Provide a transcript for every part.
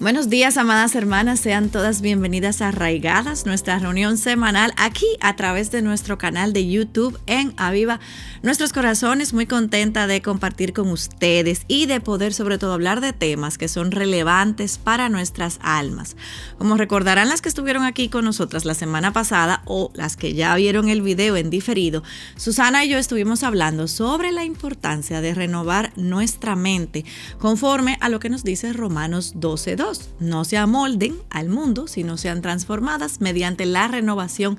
Buenos días, amadas hermanas, sean todas bienvenidas a Arraigadas, nuestra reunión semanal aquí a través de nuestro canal de YouTube en Aviva Nuestros Corazones. Muy contenta de compartir con ustedes y de poder sobre todo hablar de temas que son relevantes para nuestras almas. Como recordarán las que estuvieron aquí con nosotras la semana pasada o las que ya vieron el video en diferido, Susana y yo estuvimos hablando sobre la importancia de renovar nuestra mente conforme a lo que nos dice Romanos 12:2. No se amolden al mundo, sino sean transformadas mediante la renovación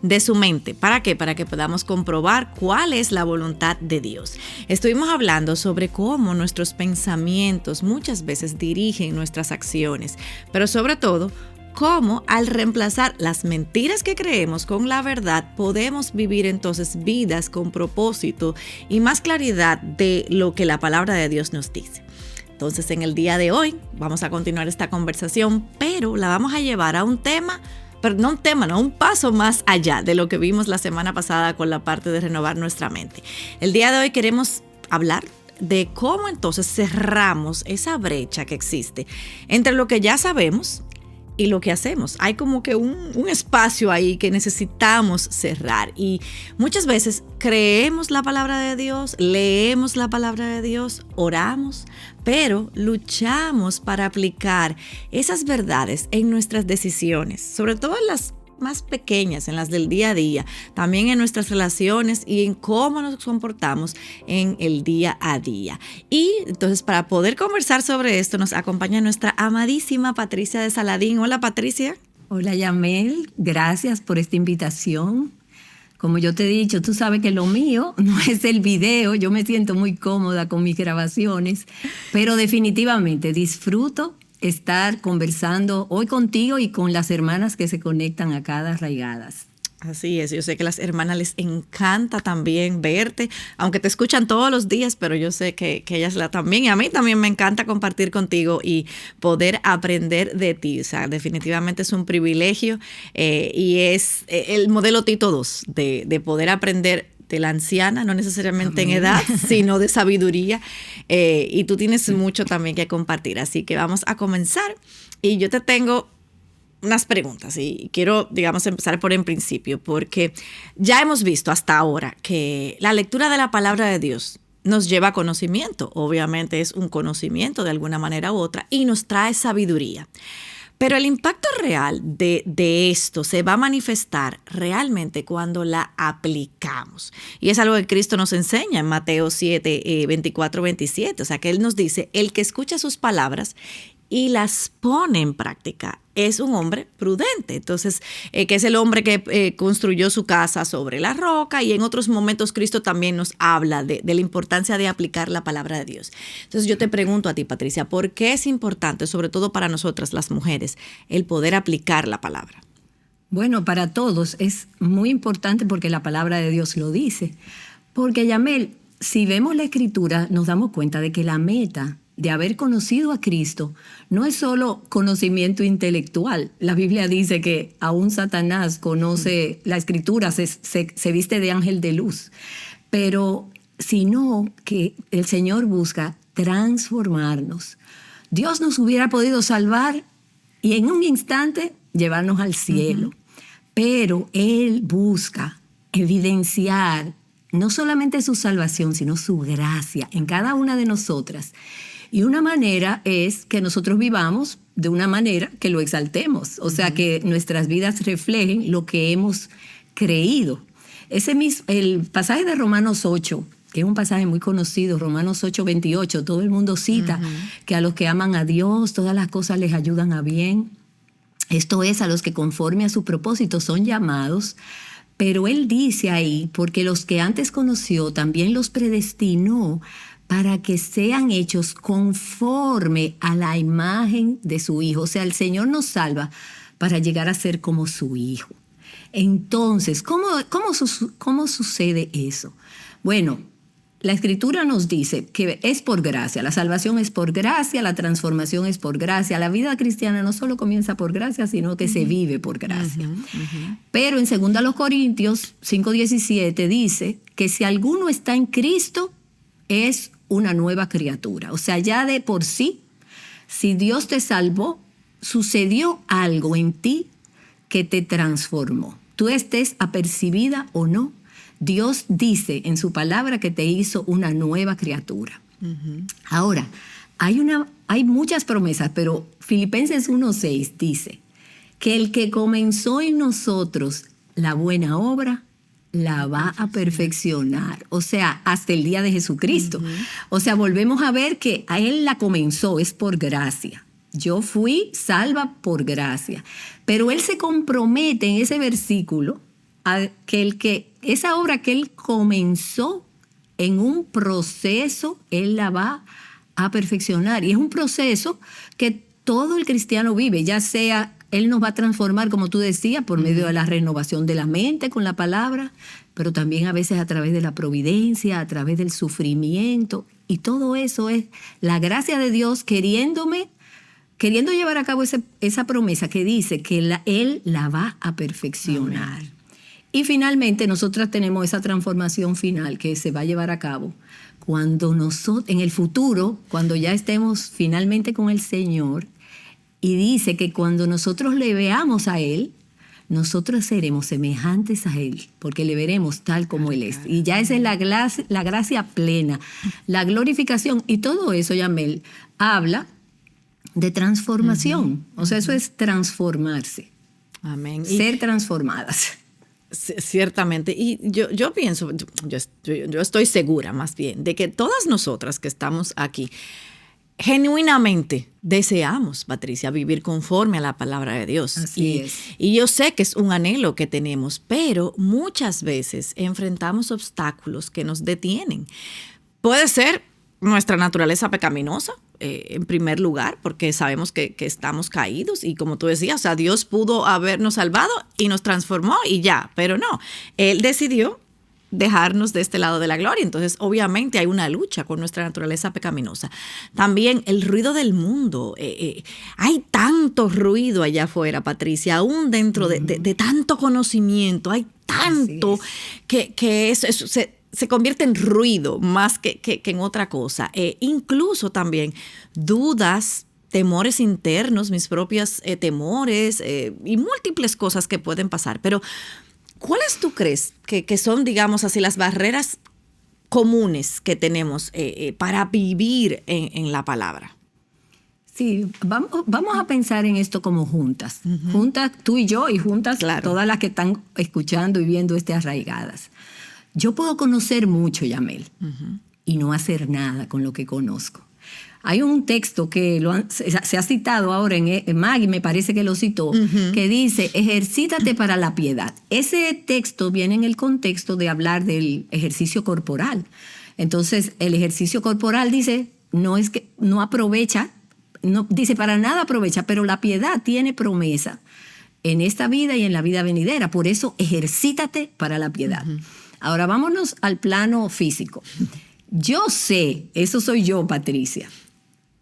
de su mente. ¿Para qué? Para que podamos comprobar cuál es la voluntad de Dios. Estuvimos hablando sobre cómo nuestros pensamientos muchas veces dirigen nuestras acciones, pero sobre todo, cómo al reemplazar las mentiras que creemos con la verdad, podemos vivir entonces vidas con propósito y más claridad de lo que la palabra de Dios nos dice. Entonces, en el día de hoy vamos a continuar esta conversación, pero la vamos a llevar a un paso más allá de lo que vimos la semana pasada con la parte de renovar nuestra mente. El día de hoy queremos hablar de cómo entonces cerramos esa brecha que existe entre lo que ya sabemos y lo que hacemos. Hay como que un espacio ahí que necesitamos cerrar, y muchas veces creemos la palabra de Dios, leemos la palabra de Dios, oramos, pero luchamos para aplicar esas verdades en nuestras decisiones, sobre todo en las más pequeñas, en las del día a día, también en nuestras relaciones y en cómo nos comportamos en el día a día. Y entonces, para poder conversar sobre esto, nos acompaña nuestra amadísima Patricia de Saladín. Hola, Patricia. Hola, Yamel, gracias por esta invitación. Como yo te he dicho, tú sabes que lo mío no es el video, yo me siento muy cómoda con mis grabaciones, pero definitivamente disfruto estar conversando hoy contigo y con las hermanas que se conectan a cada Arraigadas. Así es, yo sé que a las hermanas les encanta también verte, aunque te escuchan todos los días, pero yo sé que ellas también, y a mí también me encanta compartir contigo y poder aprender de ti. O sea, definitivamente es un privilegio y es el modelo Tito II de poder aprender de la anciana, no necesariamente en edad, sino de sabiduría. Y tú tienes mucho también que compartir. Así que vamos a comenzar. Y yo te tengo unas preguntas y quiero, empezar por el principio, porque ya hemos visto hasta ahora que la lectura de la palabra de Dios nos lleva a conocimiento. Obviamente es un conocimiento de alguna manera u otra y nos trae sabiduría. Pero el impacto real de esto se va a manifestar realmente cuando la aplicamos. Y es algo que Cristo nos enseña en Mateo 7, 24, 27. O sea, que Él nos dice, el que escucha sus palabras y las pone en práctica es un hombre prudente. Entonces, que es el hombre que construyó su casa sobre la roca, y en otros momentos Cristo también nos habla de la importancia de aplicar la palabra de Dios. Entonces, yo te pregunto a ti, Patricia, ¿por qué es importante, sobre todo para nosotras las mujeres, el poder aplicar la palabra? Bueno, para todos es muy importante porque la palabra de Dios lo dice. Porque, Yamel, si vemos la Escritura, nos damos cuenta de que la meta de haber conocido a Cristo no es solo conocimiento intelectual. La Biblia dice que aún Satanás conoce la Escritura, se viste de ángel de luz, pero sino que el Señor busca transformarnos. Dios nos hubiera podido salvar y en un instante llevarnos al cielo, pero Él busca evidenciar no solamente su salvación, sino su gracia en cada una de nosotras. Y una manera es que nosotros vivamos de una manera que lo exaltemos, o sea, que nuestras vidas reflejen lo que hemos creído. El pasaje de Romanos 8, que es un pasaje muy conocido, Romanos 8, 28, todo el mundo cita que a los que aman a Dios, todas las cosas les ayudan a bien. Esto es, a los que conforme a su propósito son llamados. Pero él dice ahí, porque los que antes conoció también los predestinó para que sean hechos conforme a la imagen de su Hijo. O sea, el Señor nos salva para llegar a ser como su Hijo. Entonces, ¿cómo sucede eso? Bueno, la Escritura nos dice que es por gracia, la salvación es por gracia, la transformación es por gracia. La vida cristiana no solo comienza por gracia, sino que se vive por gracia. Pero en 2 Corintios 5:17 dice que si alguno está en Cristo, es una nueva criatura. O sea, ya de por sí Si Dios te salvó, sucedió algo en ti que te transformó. Tú estés apercibida o no, Dios dice en su palabra que te hizo una nueva criatura. Uh-huh. Ahora, hay muchas promesas, pero Filipenses 1:6 dice que el que comenzó en nosotros la buena obra la va a perfeccionar. O sea, hasta el día de Jesucristo. Uh-huh. O sea, volvemos a ver que a Él la comenzó, es por gracia. Yo fui salva por gracia. Pero Él se compromete en ese versículo a que esa obra que Él comenzó en un proceso, Él la va a perfeccionar. Y es un proceso que todo el cristiano vive, ya sea Él nos va a transformar, como tú decías, por medio de la renovación de la mente con la palabra, pero también a veces a través de la providencia, a través del sufrimiento. Y todo eso es la gracia de Dios queriendo llevar a cabo esa promesa que dice que Él la va a perfeccionar. Amén. Y finalmente nosotras tenemos esa transformación final que se va a llevar a cabo cuando en el futuro, cuando ya estemos finalmente con el Señor. Y dice que cuando nosotros le veamos a Él, nosotros seremos semejantes a Él, porque le veremos tal como Él es. Y ya esa es la gracia plena, la glorificación. Y todo eso, Yamel, habla de transformación. Uh-huh. O sea, eso es transformarse. Amén. Ser transformadas. Ciertamente. Y yo pienso, yo estoy segura más bien, de que todas nosotras que estamos aquí, genuinamente deseamos, Patricia, vivir conforme a la palabra de Dios. Así es. Y yo sé que es un anhelo que tenemos, pero muchas veces enfrentamos obstáculos que nos detienen. Puede ser nuestra naturaleza pecaminosa, en primer lugar, porque sabemos que estamos caídos y como tú decías, o sea, Dios pudo habernos salvado y nos transformó y ya, pero no. Él decidió dejarnos de este lado de la gloria. Entonces, obviamente, hay una lucha con nuestra naturaleza pecaminosa. También el ruido del mundo. Hay tanto ruido allá afuera, Patricia, aún dentro de tanto conocimiento. Hay tanto que eso se convierte en ruido más que en otra cosa. Incluso también dudas, temores internos, mis propios temores y múltiples cosas que pueden pasar. Pero ¿cuáles tú crees que son, digamos así, las barreras comunes que tenemos para vivir en la palabra? Sí, vamos a pensar en esto como juntas. Uh-huh. Juntas, tú y yo, y juntas todas las que están escuchando y viendo Arraigadas. Yo puedo conocer mucho, Yamel, uh-huh, y no hacer nada con lo que conozco. Hay un texto que se ha citado ahora en Maggie, me parece que lo citó, uh-huh, que dice, ejercítate para la piedad. Ese texto viene en el contexto de hablar del ejercicio corporal. Entonces, el ejercicio corporal dice, no aprovecha, dice para nada aprovecha, pero la piedad tiene promesa en esta vida y en la vida venidera. Por eso, ejercítate para la piedad. Uh-huh. Ahora, vámonos al plano físico. Yo sé, eso soy yo, Patricia,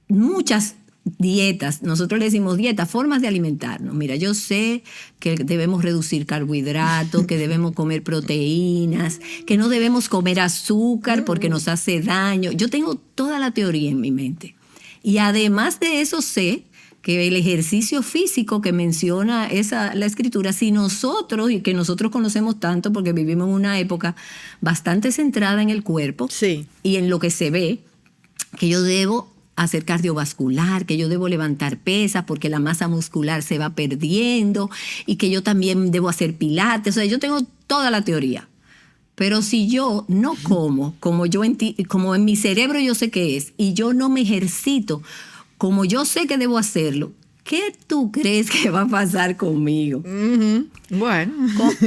muchas dietas, nosotros le decimos dietas, formas de alimentarnos. Mira, yo sé que debemos reducir carbohidratos, que debemos comer proteínas, que no debemos comer azúcar porque nos hace daño. Yo tengo toda la teoría en mi mente. Y además de eso sé que el ejercicio físico que menciona la Escritura, si nosotros, y que nosotros conocemos tanto porque vivimos en una época bastante centrada en el cuerpo, sí, y en lo que se ve, que yo debo hacer cardiovascular, que yo debo levantar pesas porque la masa muscular se va perdiendo y que yo también debo hacer pilates. O sea, yo tengo toda la teoría. Pero si yo no como como en mi cerebro yo sé que es, y yo no me ejercito como yo sé que debo hacerlo, ¿qué tú crees que va a pasar conmigo? Uh-huh. Bueno.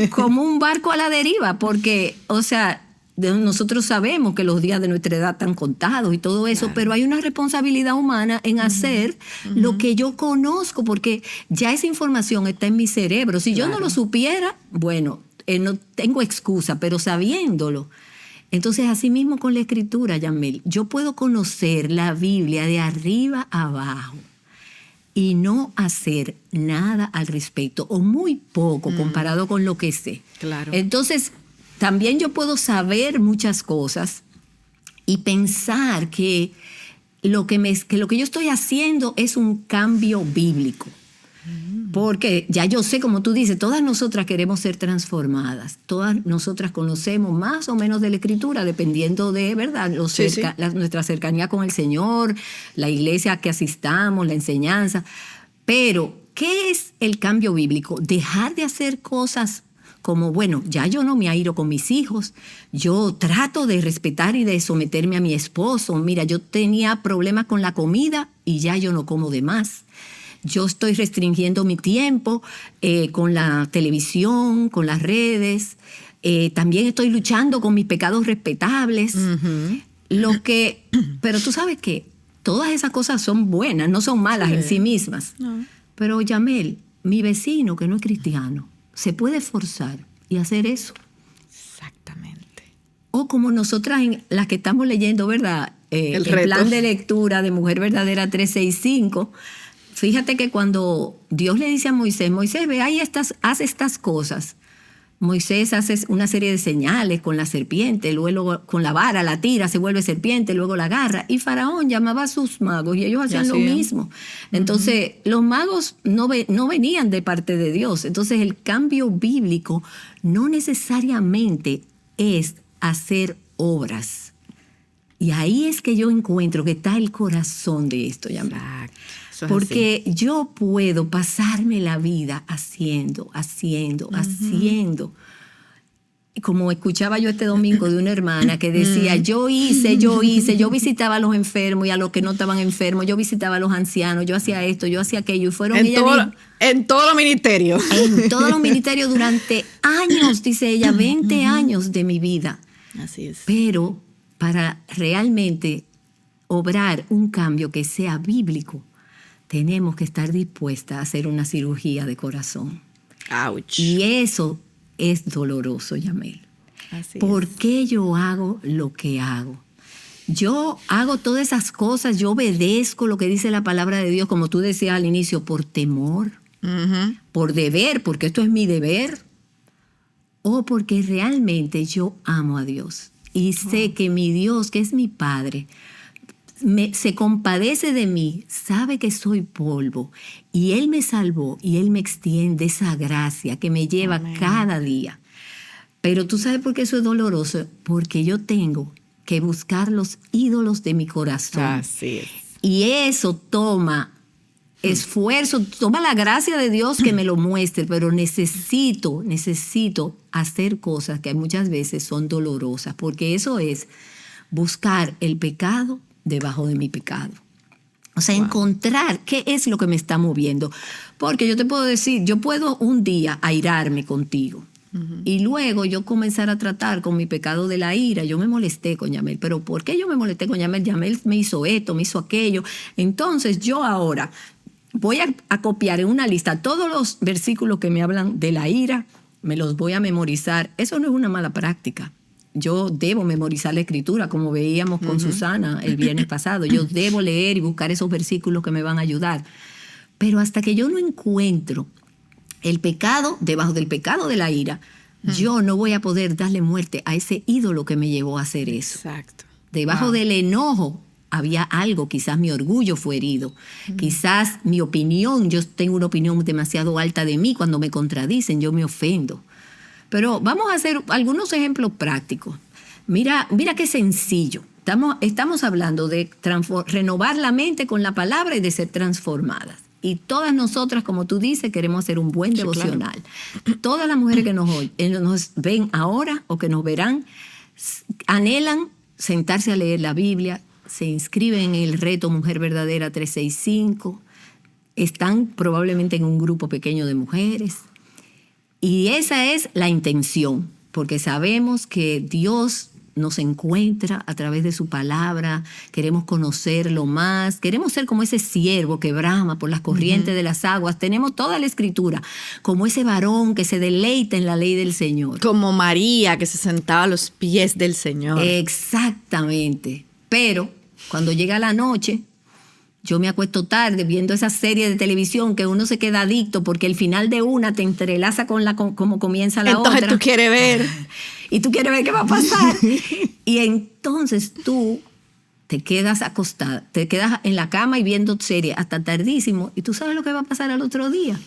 Como un barco a la deriva, porque, o sea, nosotros sabemos que los días de nuestra edad están contados y todo eso, claro, pero hay una responsabilidad humana en hacer lo que yo conozco, porque ya esa información está en mi cerebro. Si yo no lo supiera, bueno, no tengo excusa, pero sabiéndolo. Entonces, así mismo con la Escritura, Yamel, yo puedo conocer la Biblia de arriba a abajo y no hacer nada al respecto, o muy poco comparado con lo que sé. Claro. Entonces, también yo puedo saber muchas cosas y pensar que que lo que yo estoy haciendo es un cambio bíblico. Porque ya yo sé, como tú dices, todas nosotras queremos ser transformadas. Todas nosotras conocemos más o menos de la Escritura, dependiendo de, ¿verdad? Nuestra cercanía con el Señor, la iglesia a que asistamos, la enseñanza. Pero, ¿qué es el cambio bíblico? Dejar de hacer cosas como, bueno, ya yo no me airo con mis hijos, yo trato de respetar y de someterme a mi esposo. Mira, yo tenía problemas con la comida y ya yo no como de más. Yo estoy restringiendo mi tiempo con la televisión, con las redes. También estoy luchando con mis pecados respetables. Pero tú sabes que todas esas cosas son buenas, no son malas en sí mismas. No. Pero Yamel, mi vecino que no es cristiano, se puede esforzar y hacer eso. Exactamente. O como nosotras, las que estamos leyendo, ¿verdad? El plan de lectura de Mujer Verdadera 365. Fíjate que cuando Dios le dice a Moisés, ve ahí haz estas cosas. Moisés hace una serie de señales con la serpiente, luego con la vara la tira, se vuelve serpiente, luego la agarra. Y Faraón llamaba a sus magos y ellos hacían lo mismo. Entonces, los magos no venían de parte de Dios. Entonces, el cambio bíblico no necesariamente es hacer obras. Y ahí es que yo encuentro que está el corazón de esto, Yamel. Porque yo puedo pasarme la vida haciendo. Como escuchaba yo este domingo de una hermana que decía, yo visitaba a los enfermos y a los que no estaban enfermos, yo visitaba a los ancianos, yo hacía esto, yo hacía aquello. Y fueron en todos los ministerios. En todos los ministerios durante años, dice ella, 20 años de mi vida. Así es. Pero para realmente obrar un cambio que sea bíblico, tenemos que estar dispuestas a hacer una cirugía de corazón. ¡Auch! Y eso es doloroso, Yamel. ¿Por qué yo hago lo que hago? Yo hago todas esas cosas, yo obedezco lo que dice la palabra de Dios, como tú decías al inicio, por temor, por deber, porque esto es mi deber, o porque realmente yo amo a Dios. Y sé que mi Dios, que es mi Padre, se compadece de mí, sabe que soy polvo y Él me salvó y Él me extiende esa gracia que me lleva cada día. Pero tú sabes por qué eso es doloroso, porque yo tengo que buscar los ídolos de mi corazón. Así es. Y eso toma esfuerzo, toma la gracia de Dios que me lo muestre, pero necesito hacer cosas que muchas veces son dolorosas, porque eso es buscar el pecado debajo de mi pecado. O sea, encontrar qué es lo que me está moviendo. Porque yo te puedo decir, yo puedo un día airarme contigo y luego yo comenzar a tratar con mi pecado de la ira. Yo me molesté con Yamel, pero ¿por qué yo me molesté con Yamel? Yamel me hizo esto, me hizo aquello. Entonces yo ahora voy a copiar en una lista todos los versículos que me hablan de la ira, me los voy a memorizar. Eso no es una mala práctica. Yo debo memorizar la Escritura, como veíamos con Susana el viernes pasado. Yo debo leer y buscar esos versículos que me van a ayudar. Pero hasta que yo no encuentro el pecado debajo del pecado de la ira, yo no voy a poder darle muerte a ese ídolo que me llevó a hacer eso. Exacto. Debajo del enojo había algo, quizás mi orgullo fue herido, quizás mi opinión, yo tengo una opinión demasiado alta de mí, cuando me contradicen yo me ofendo. Pero vamos a hacer algunos ejemplos prácticos. Mira qué sencillo. Estamos hablando de renovar la mente con la palabra y de ser transformadas. Y todas nosotras, como tú dices, queremos hacer un buen devocional. Claro. Todas las mujeres que nos ven ahora o que nos verán, anhelan sentarse a leer la Biblia, se inscriben en el reto Mujer Verdadera 365, están probablemente en un grupo pequeño de mujeres. Y esa es la intención, porque sabemos que Dios nos encuentra a través de su palabra, queremos conocerlo más, queremos ser como ese siervo que brama por las corrientes de las aguas. Tenemos toda la Escritura, como ese varón que se deleita en la ley del Señor. Como María, que se sentaba a los pies del Señor. Exactamente. Pero cuando llega la noche, yo me acuesto tarde viendo esa serie de televisión que uno se queda adicto porque el final de una te entrelaza con como comienza la otra. Entonces tú quieres ver. Y tú quieres ver qué va a pasar. Y entonces tú te quedas acostada, te quedas en la cama y viendo series hasta tardísimo, y tú sabes lo que va a pasar al otro día,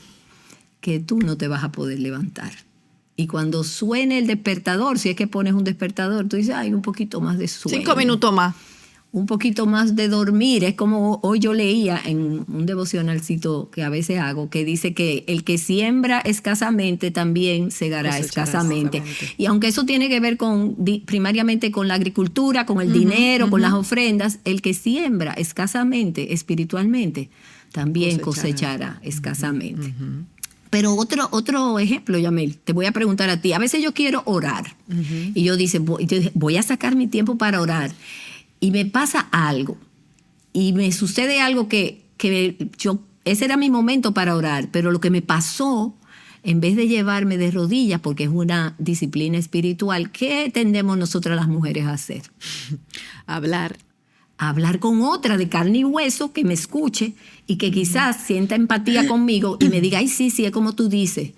que tú no te vas a poder levantar. Y cuando suene el despertador, si es que pones un despertador, tú dices, ay, un poquito más de sueño. 5 minutos más. Un poquito más de dormir. Es como hoy yo leía en un devocionalcito que a veces hago, que dice que el que siembra escasamente también segará escasamente. Y aunque eso tiene que ver primariamente con la agricultura, con el dinero, con las ofrendas, el que siembra escasamente espiritualmente también cosechará escasamente. Pero otro ejemplo, Yamel, te voy a preguntar a ti. A veces yo quiero orar y yo digo, voy a sacar mi tiempo para orar. Y me pasa algo, y me sucede algo que ese era mi momento para orar, pero lo que me pasó, en vez de llevarme de rodillas, porque es una disciplina espiritual, ¿qué tendemos nosotras las mujeres a hacer? Hablar Con otra de carne y hueso que me escuche y que quizás sienta empatía conmigo y me diga, ay, sí, es como tú dices.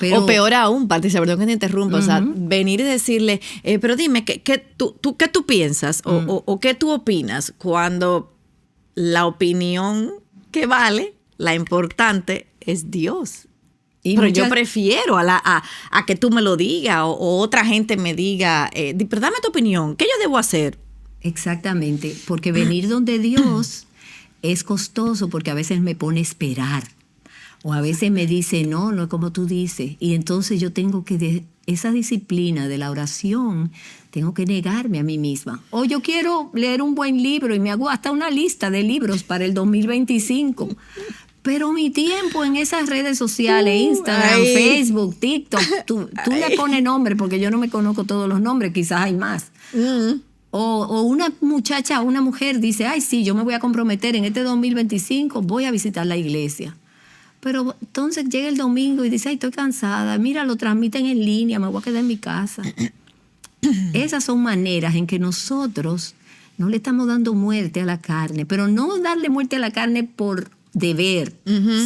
Pero, o peor aún, Patricia, perdón que te interrumpa, o sea, venir y decirle, pero dime, ¿qué tú piensas o qué tú opinas cuando la opinión que vale, la importante, es Dios? Pero yo prefiero a que tú me lo digas o otra gente me diga, pero dame tu opinión, ¿qué yo debo hacer? Exactamente, porque venir donde Dios es costoso, porque a veces me pone a esperar. O a veces me dice, no es como tú dices. Y entonces yo tengo que, esa disciplina de la oración, tengo que negarme a mí misma. O yo quiero leer un buen libro y me hago hasta una lista de libros para el 2025. Pero mi tiempo en esas redes sociales, Instagram, Facebook, TikTok, tú le pones nombre, porque yo no me conozco todos los nombres, quizás hay más. O una muchacha, una mujer dice, ay, sí, yo me voy a comprometer en este 2025, voy a visitar la iglesia. Pero entonces llega el domingo y dice, ay, estoy cansada, mira, lo transmiten en línea, me voy a quedar en mi casa. Esas son maneras en que nosotros no le estamos dando muerte a la carne, pero no darle muerte a la carne por deber,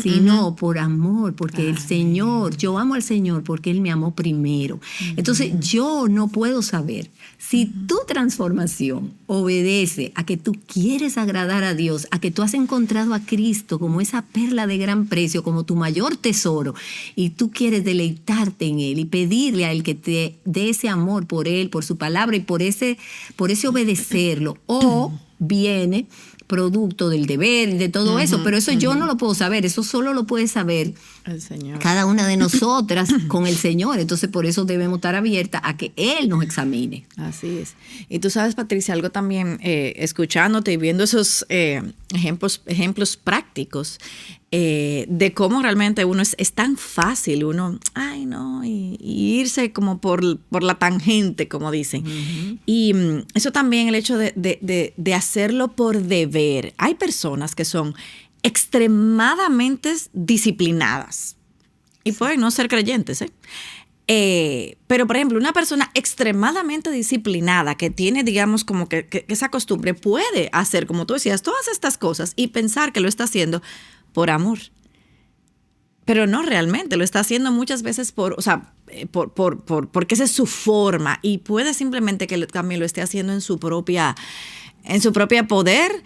sino por amor, porque el Señor, yo amo al Señor porque Él me amó primero. Entonces yo no puedo saber si tu transformación obedece a que tú quieres agradar a Dios, a que tú has encontrado a Cristo como esa perla de gran precio, como tu mayor tesoro, y tú quieres deleitarte en Él y pedirle a Él que te dé ese amor por Él, por su palabra y por ese obedecerlo, o viene producto del deber y de todo eso, pero eso yo no lo puedo saber, eso solo lo puede saber el Señor. Cada una de nosotras con el Señor. Entonces por eso debemos estar abiertas a que Él nos examine. Así es. Y tú sabes, Patricia, algo también, escuchándote y viendo esos ejemplos prácticos de cómo realmente uno es tan fácil, uno, ay no, y irse como por la tangente, como dicen. Y eso también, el hecho de hacerlo por deber. Hay personas que son extremadamente disciplinadas y pueden no ser creyentes, pero por ejemplo una persona extremadamente disciplinada que tiene, digamos, como que esa costumbre, puede hacer, como tú decías, todas estas cosas y pensar que lo está haciendo por amor, pero no realmente, lo está haciendo muchas veces porque esa es su forma, y puede simplemente que también lo esté haciendo en su propia poder,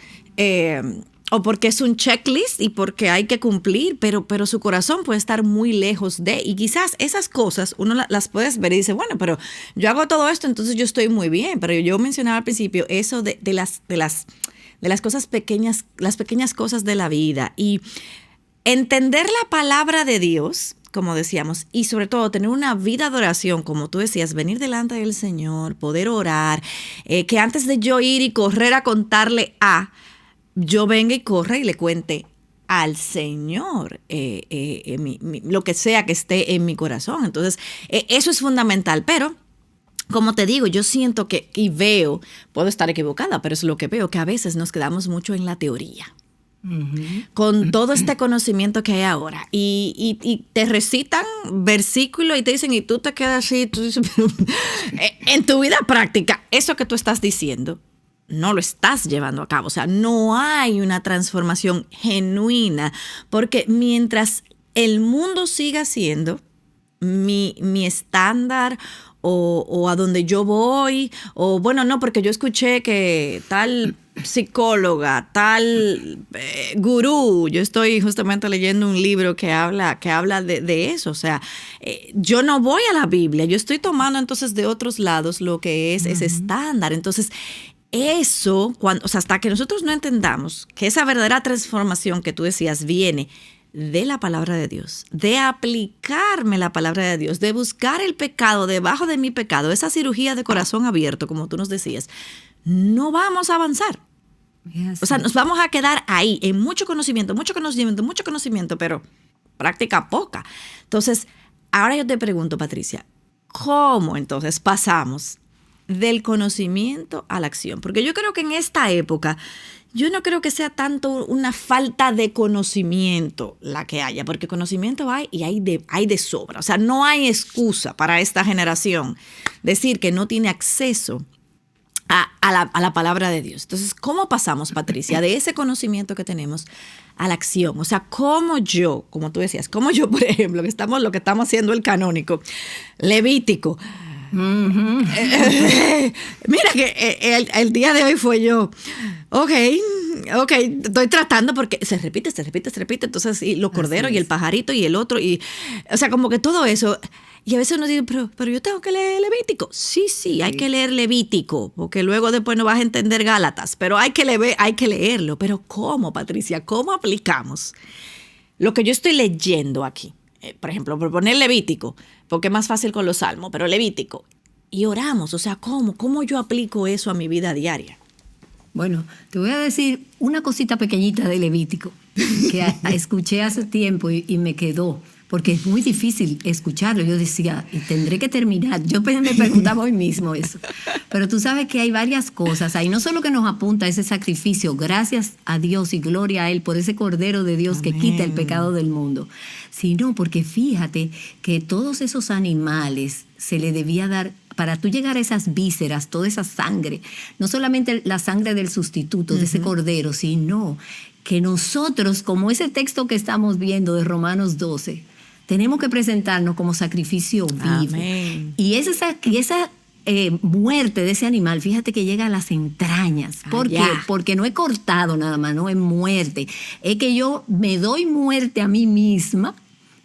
o porque es un checklist y porque hay que cumplir, pero su corazón puede estar muy lejos de, y quizás esas cosas uno las puedes ver y dice, bueno, pero yo hago todo esto, entonces yo estoy muy bien. Pero yo mencionaba al principio eso de las cosas pequeñas, las pequeñas cosas de la vida, y entender la palabra de Dios, como decíamos, y sobre todo tener una vida de oración, como tú decías, venir delante del Señor, poder orar, que antes de yo ir y correr a contarle yo venga y corra y le cuente al Señor lo que sea que esté en mi corazón. Entonces, eso es fundamental. Pero, como te digo, yo siento que, y veo, puedo estar equivocada, pero es lo que veo, que a veces nos quedamos mucho en la teoría. Con todo este conocimiento que hay ahora, y te recitan versículos y te dicen, y tú te quedas así, tú dices, en tu vida práctica, eso que tú estás diciendo, no lo estás llevando a cabo. O sea, no hay una transformación genuina, porque mientras el mundo siga siendo mi estándar, o a donde yo voy, o bueno, no, porque yo escuché que tal psicóloga, tal gurú. Yo estoy justamente leyendo un libro que habla de eso. O sea, yo no voy a la Biblia, yo estoy tomando entonces de otros lados lo que es ese estándar. Entonces, eso, o sea, hasta que nosotros no entendamos que esa verdadera transformación que tú decías viene de la palabra de Dios, de aplicarme la palabra de Dios, de buscar el pecado debajo de mi pecado, esa cirugía de corazón abierto, como tú nos decías, no vamos a avanzar. O sea, nos vamos a quedar ahí en mucho conocimiento, pero práctica poca. Entonces, ahora yo te pregunto, Patricia, ¿cómo entonces pasamos del conocimiento a la acción? Porque yo creo que en esta época, yo no creo que sea tanto una falta de conocimiento la que haya, porque conocimiento hay y hay de sobra. O sea, no hay excusa para esta generación decir que no tiene acceso a la palabra de Dios. Entonces, ¿cómo pasamos, Patricia, de ese conocimiento que tenemos a la acción? O sea, ¿cómo yo, como tú decías, por ejemplo, lo que estamos haciendo el canónico, Levítico? Mira que el día de hoy fue yo, ok, estoy tratando porque se repite, entonces y los corderos y el pajarito y el otro, y o sea, como que todo eso. Y a veces uno dice, pero yo tengo que leer Levítico. Sí, hay que leer Levítico, porque luego después no vas a entender Gálatas, pero hay que leerlo. Pero ¿cómo, Patricia? ¿Cómo aplicamos lo que yo estoy leyendo aquí? Por ejemplo, proponer Levítico, porque es más fácil con los salmos, pero Levítico. Y oramos, o sea, ¿cómo yo aplico eso a mi vida diaria? Bueno, te voy a decir una cosita pequeñita de Levítico que escuché hace tiempo y me quedó, porque es muy difícil escucharlo. Yo decía, y tendré que terminar. Yo me preguntaba hoy mismo eso. Pero tú sabes que hay varias cosas ahí, no solo que nos apunta a ese sacrificio, gracias a Dios y gloria a Él por ese Cordero de Dios que quita el pecado del mundo, sino porque fíjate que todos esos animales se le debía dar, para tú llegar a esas vísceras, toda esa sangre, no solamente la sangre del sustituto, de ese Cordero, sino que nosotros, como ese texto que estamos viendo de Romanos 12, tenemos que presentarnos como sacrificio vivo. Amén. Y esa muerte de ese animal, fíjate que llega a las entrañas. ¿Por qué? Porque no he cortado nada más, no es muerte. Es que yo me doy muerte a mí misma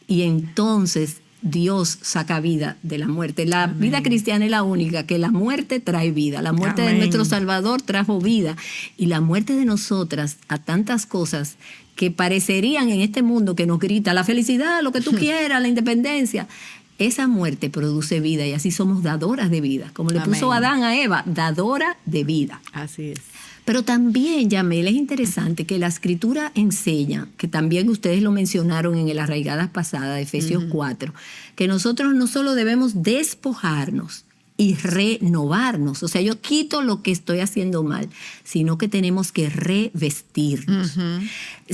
y entonces Dios saca vida de la muerte. La vida cristiana es la única que la muerte trae vida. La muerte de nuestro Salvador trajo vida. Y la muerte de nosotras a tantas cosas que parecerían en este mundo que nos grita la felicidad, lo que tú quieras, la independencia. Esa muerte produce vida y así somos dadoras de vida. Como le puso Adán a Eva, dadora de vida. Así es. Pero también, Yamel, es interesante que la Escritura enseña, que también ustedes lo mencionaron en las arraigadas pasadas, Efesios 4, que nosotros no solo debemos despojarnos y renovarnos, o sea, yo quito lo que estoy haciendo mal, sino que tenemos que revestirnos.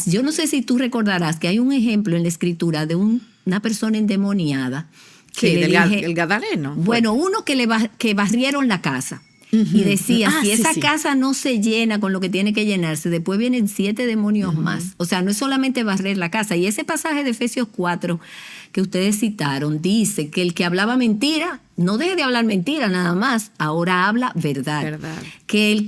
Yo no sé si tú recordarás que hay un ejemplo en la Escritura de una persona endemoniada. El Gadareno. Bueno, uno que barrieron la casa. Y decía, si esa casa no se llena con lo que tiene que llenarse, después vienen 7 demonios más. O sea, no es solamente barrer la casa. Y ese pasaje de Efesios 4 que ustedes citaron dice que el que hablaba mentira, no deje de hablar mentira nada más, ahora habla verdad. Que el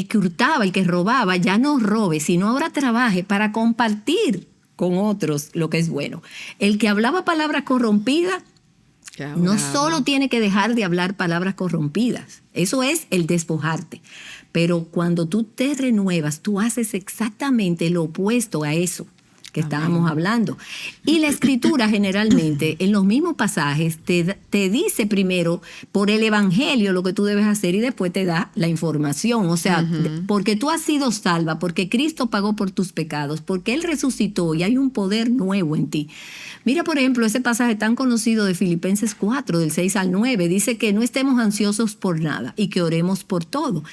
que hurtaba, el que robaba, ya no robe, sino ahora trabaje para compartir con otros lo que es bueno. El que hablaba palabras corrompidas, no solo tiene que dejar de hablar palabras corrompidas, eso es el despojarte, pero cuando tú te renuevas, tú haces exactamente lo opuesto a eso que estábamos hablando. Y la Escritura generalmente en los mismos pasajes te dice primero por el Evangelio lo que tú debes hacer y después te da la información. O sea, porque tú has sido salva, porque Cristo pagó por tus pecados, porque Él resucitó y hay un poder nuevo en ti. Mira, por ejemplo, ese pasaje tan conocido de Filipenses 4, del 6 al 9, dice que no estemos ansiosos por nada y que oremos por todo.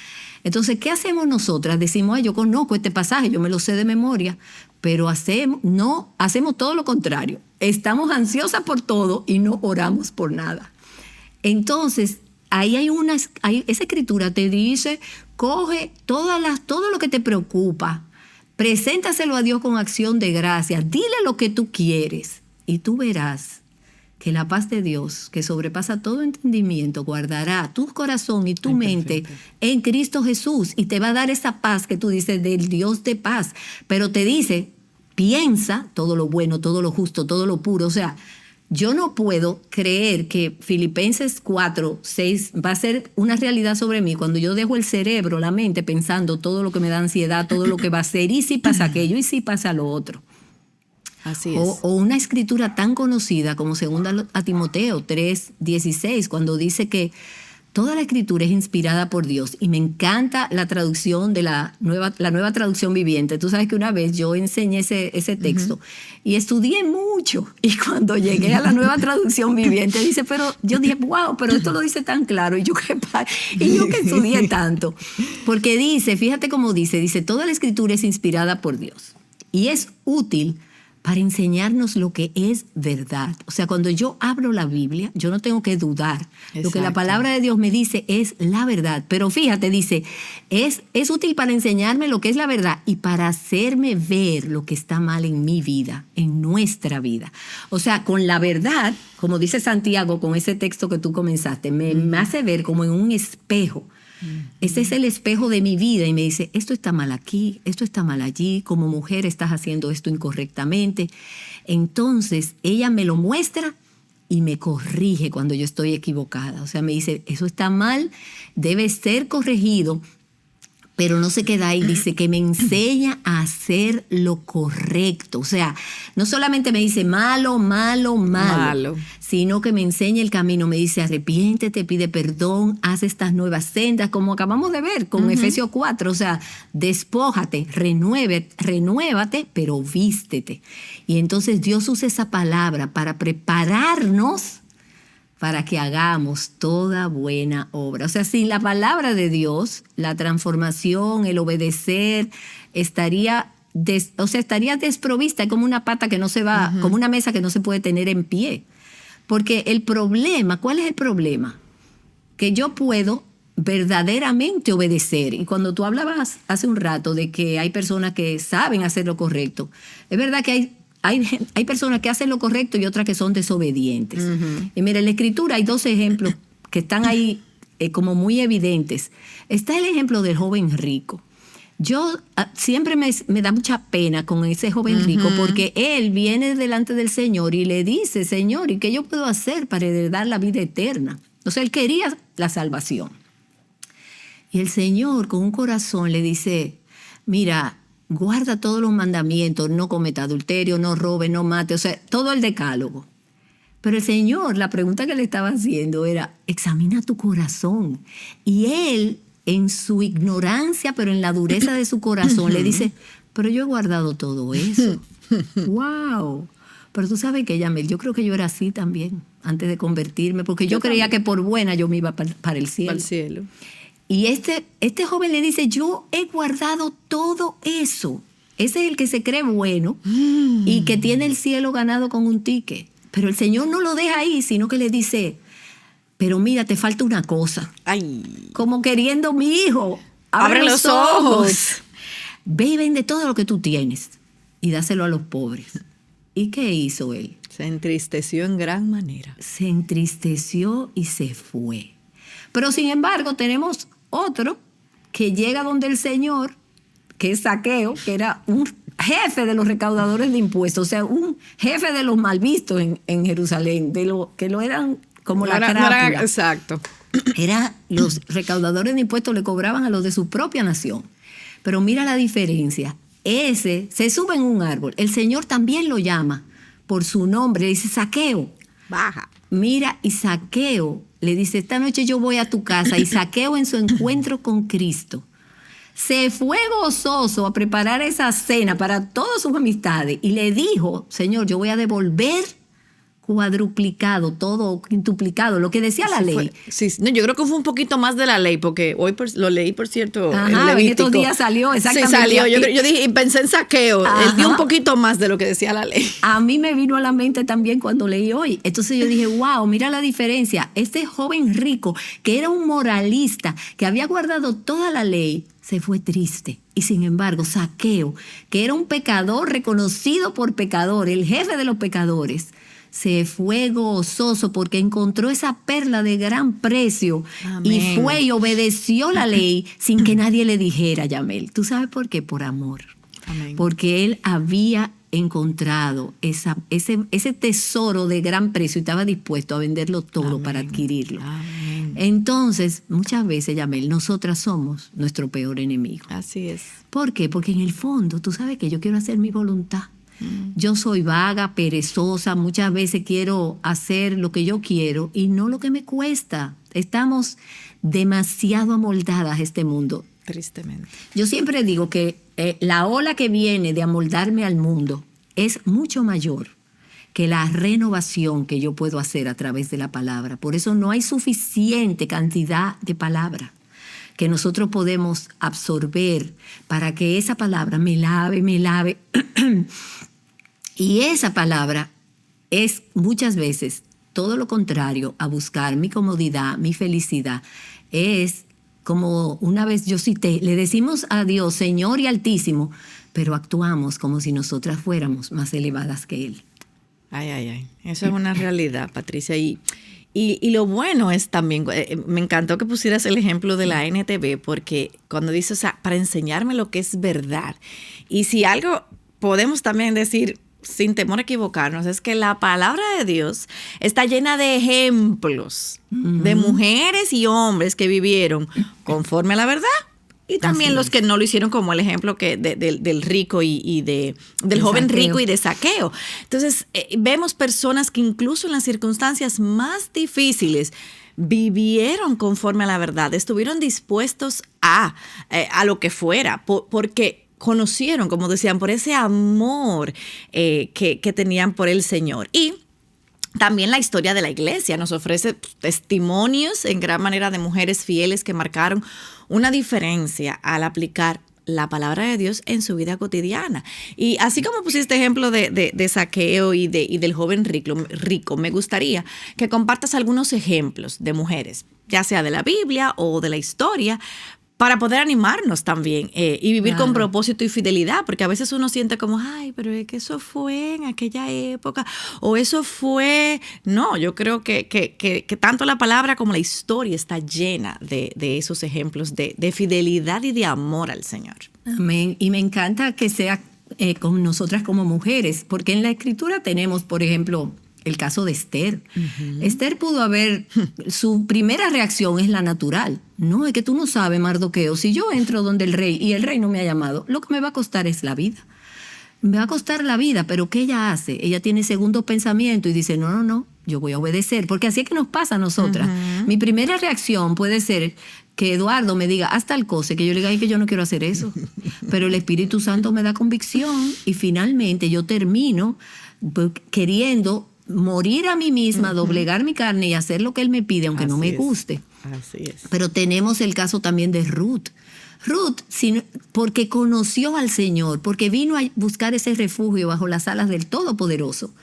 Entonces, ¿qué hacemos nosotras? Decimos, yo conozco este pasaje, yo me lo sé de memoria, pero hacemos todo lo contrario. Estamos ansiosas por todo y no oramos por nada. Entonces, ahí esa escritura te dice, coge todo lo que te preocupa, preséntaselo a Dios con acción de gracias, dile lo que tú quieres y tú verás que la paz de Dios, que sobrepasa todo entendimiento, guardará tu corazón y tu mente en Cristo Jesús, y te va a dar esa paz que tú dices del Dios de paz. Pero te dice, piensa todo lo bueno, todo lo justo, todo lo puro. O sea, yo no puedo creer que Filipenses 4:6 va a ser una realidad sobre mí cuando yo dejo el cerebro, la mente, pensando todo lo que me da ansiedad, todo lo que va a ser, y si pasa aquello, y si pasa lo otro. Así es. O una escritura tan conocida como 2 a Timoteo 3:16, cuando dice que toda la escritura es inspirada por Dios. Y me encanta la traducción de la nueva traducción viviente. Tú sabes que una vez yo enseñé ese texto y estudié mucho. Y cuando llegué a la nueva traducción viviente, pero yo dije, wow, pero esto lo dice tan claro. Y yo que estudié tanto. Porque dice, fíjate cómo dice, toda la escritura es inspirada por Dios. Y es útil para enseñarnos lo que es verdad. O sea, cuando yo abro la Biblia, yo no tengo que dudar. Exacto. Lo que la palabra de Dios me dice es la verdad. Pero fíjate, dice, es útil para enseñarme lo que es la verdad y para hacerme ver lo que está mal en mi vida, en nuestra vida. O sea, con la verdad, como dice Santiago con ese texto que tú comenzaste, me hace ver como en un espejo. Ese es el espejo de mi vida y me dice, esto está mal aquí, esto está mal allí, como mujer estás haciendo esto incorrectamente. Entonces ella me lo muestra y me corrige cuando yo estoy equivocada. O sea, me dice, eso está mal, debe ser corregido, pero no se queda ahí, dice que me enseña a hacer lo correcto. O sea, no solamente me dice malo, sino que me enseña el camino. Me dice, arrepiéntete, pide perdón, haz estas nuevas sendas, como acabamos de ver con Efesios 4. O sea, despójate, renuévate, pero vístete. Y entonces Dios usa esa palabra para prepararnos para que hagamos toda buena obra. O sea, sin la palabra de Dios, la transformación, el obedecer, estaría desprovista, como una pata que no se va, como una mesa que no se puede tener en pie. Porque el problema, ¿cuál es el problema? Que yo puedo verdaderamente obedecer. Y cuando tú hablabas hace un rato de que hay personas que saben hacer lo correcto, es verdad que hay personas que hacen lo correcto y otras que son desobedientes. Y mira, en la Escritura hay 2 ejemplos que están ahí como muy evidentes. Está el ejemplo del joven rico. Yo siempre me da mucha pena con ese joven rico porque él viene delante del Señor y le dice, Señor, ¿y qué yo puedo hacer para heredar la vida eterna? O sea, él quería la salvación. Y el Señor con un corazón le dice, mira, guarda todos los mandamientos, no cometa adulterio, no robe, no mate, o sea, todo el decálogo. Pero el Señor, la pregunta que le estaba haciendo era, examina tu corazón. Y él, en su ignorancia, pero en la dureza de su corazón, le dice, pero yo he guardado todo eso. ¡Wow! Pero tú sabes que, Yamel, yo creo que yo era así también, antes de convertirme, porque yo creía que por buena yo me iba para el cielo. Para el cielo. Y este joven le dice, yo he guardado todo eso. Ese es el que se cree bueno y que tiene el cielo ganado con un ticket. Pero el Señor no lo deja ahí, sino que le dice, pero mira, te falta una cosa. Ay. Como queriendo, mi hijo, abre los ojos. Ve y vende todo lo que tú tienes y dáselo a los pobres. ¿Y qué hizo él? Se entristeció en gran manera. Se entristeció y se fue. Pero sin embargo tenemos otro que llega donde el Señor, que es Zaqueo, que era un jefe de los recaudadores de impuestos, o sea, un jefe de los mal vistos en Jerusalén, que lo eran como la crápula. Exacto. Los recaudadores de impuestos le cobraban a los de su propia nación. Pero mira la diferencia. Ese se sube en un árbol. El Señor también lo llama por su nombre. Le dice, Zaqueo, baja. Mira, y Zaqueo le dice, esta noche yo voy a tu casa. Y Zaqueo, en su encuentro con Cristo, se fue gozoso a preparar esa cena para todas sus amistades y le dijo, Señor, yo voy a devolver cuadruplicado, todo quintuplicado, lo que decía la ley. No, yo creo que fue un poquito más de la ley, porque hoy lo leí, por cierto, en estos días salió, exactamente. Sí, salió. Yo dije, y pensé en Zaqueo. Él dio un poquito más de lo que decía la ley. A mí me vino a la mente también cuando leí hoy. Entonces yo dije, wow, mira la diferencia. Este joven rico, que era un moralista, que había guardado toda la ley, se fue triste. Y sin embargo, Zaqueo, que era un pecador reconocido por pecador, el jefe de los pecadores, se fue gozoso porque encontró esa perla de gran precio. Amén. Y fue y obedeció la ley sin que nadie le dijera, Yamel. ¿Tú sabes por qué? Por amor. Amén. Porque él había encontrado ese tesoro de gran precio y estaba dispuesto a venderlo todo Amén. para adquirirlo. Amén. Entonces, muchas veces, Yamel, nosotras somos nuestro peor enemigo. Así es. ¿Por qué? Porque en el fondo, tú sabes que yo quiero hacer mi voluntad. Yo soy vaga, perezosa, muchas veces quiero hacer lo que yo quiero y no lo que me cuesta. Estamos demasiado amoldadas a este mundo. Tristemente. Yo siempre digo que la ola que viene de amoldarme al mundo es mucho mayor que la renovación que yo puedo hacer a través de la palabra. Por eso no hay suficiente cantidad de palabra que nosotros podemos absorber para que esa palabra me lave. Y esa palabra es muchas veces todo lo contrario a buscar mi comodidad, mi felicidad. Es como una vez yo cité, le decimos a Dios, Señor y Altísimo, pero actuamos como si nosotras fuéramos más elevadas que Él. Ay, ay, ay. Eso es una realidad, Patricia. Y lo bueno es también, me encantó que pusieras el ejemplo de la NTV, porque cuando dices, o sea, para enseñarme lo que es verdad. Y si algo podemos también decir, sin temor a equivocarnos, es que la palabra de Dios está llena de ejemplos de mujeres y hombres que vivieron conforme a la verdad. Y también los que no lo hicieron, como el ejemplo del rico y del joven Saqueo. rico y de Saqueo. Entonces, vemos personas que incluso en las circunstancias más difíciles vivieron conforme a la verdad, estuvieron dispuestos a lo que fuera, porque conocieron, como decían, por ese amor que tenían por el Señor. Y también la historia de la iglesia nos ofrece testimonios en gran manera de mujeres fieles que marcaron una diferencia al aplicar la palabra de Dios en su vida cotidiana. Y así como pusiste ejemplo de Saqueo y del joven rico, me gustaría que compartas algunos ejemplos de mujeres, ya sea de la Biblia o de la historia, para poder animarnos también y vivir con propósito y fidelidad, porque a veces uno siente como, ay, pero es que eso fue en aquella época, o eso fue... No, yo creo que tanto la palabra como la historia está llena de esos ejemplos de fidelidad y de amor al Señor. Amén. Y me encanta que sea con nosotras como mujeres, porque en la Escritura tenemos, por ejemplo, el caso de Esther. Esther pudo haber, su primera reacción es la natural. No, es que tú no sabes, Mardoqueo, si yo entro donde el rey y el rey no me ha llamado, lo que me va a costar es la vida. Me va a costar la vida, pero ¿qué ella hace? Ella tiene segundo pensamiento y dice, no, yo voy a obedecer, porque así es que nos pasa a nosotras. Mi primera reacción puede ser que Eduardo me diga, haz tal cosa, que yo le diga, ay, que yo no quiero hacer eso. Pero el Espíritu Santo me da convicción y finalmente yo termino queriendo morir a mí misma, doblegar mi carne y hacer lo que Él me pide, aunque no me guste. Así es. Pero tenemos el caso también de Ruth. Ruth, porque conoció al Señor, porque vino a buscar ese refugio bajo las alas del Todopoderoso.